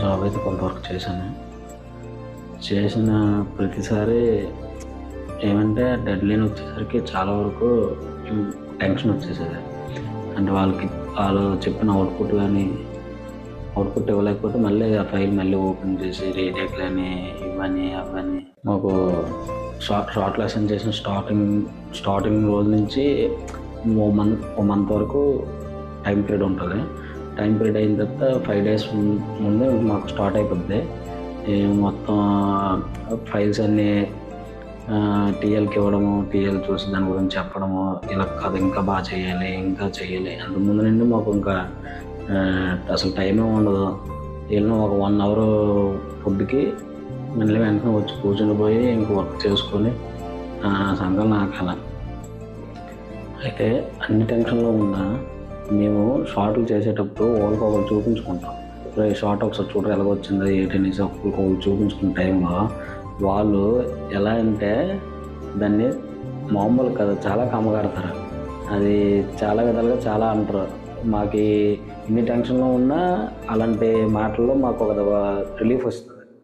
Job అయితే కొంతవరకు చేశాను. చేసిన ప్రతిసారి ఏమంటే డెడ్లైన్ వచ్చేసరికి చాలా వరకు టెన్షన్ వచ్చేసేది. అంటే వాళ్ళు చెప్పిన అవుట్పుట్ ఇవ్వలేకపోతే మళ్ళీ ఆ ఫైల్ మళ్ళీ ఓపెన్ చేసి రీటేక్లని ఇవన్నీ అవన్నీ మాకు షార్ట్ లెసన్ చేసిన స్టార్టింగ్ రోజు నుంచి ఓ మంత్ వరకు టైం పీరియడ్ ఉంటుంది. టైం పీరియడ్ అయిన తర్వాత 5 days ముందే మాకు స్టార్ట్ అయిపోద్ది. మొత్తం ఫైల్స్ అన్నీ టీఎల్కి ఇవ్వడము, టీఎల్ చూసి దాని గురించి చెప్పడము, ఇలా కాదు ఇంకా బాగా చేయాలి అంత ముందు నుండి మాకు ఇంకా అసలు టైమే ఉండదు. వెళ్ళిన ఒక 1 hour ఫుడ్కి మళ్ళీ వెంటనే వచ్చి కూర్చుని పోయి ఇంక వర్క్ చేసుకొని సంఘం నాకాల. అయితే అన్ని టెన్షన్లో ఉన్నా మేము షార్ట్లు చేసేటప్పుడు ఒకరు చూపించుకుంటాం. షార్ట్ ఒకసారి చూడరు ఎలాగొచ్చిందో ఏంటనేసి ఒకరు చూపించుకున్న టైంలో వాళ్ళు ఎలా అంటే దాన్ని మామూలు కదా చాలా కమ్మగడతారు. అది చాలా విధాలుగా చాలా అంటారు. మాకు ఇన్ని టెన్షన్లో ఉన్నా అలాంటి మాటల్లో మాకు ఒక రిలీఫ్ వస్తుంది.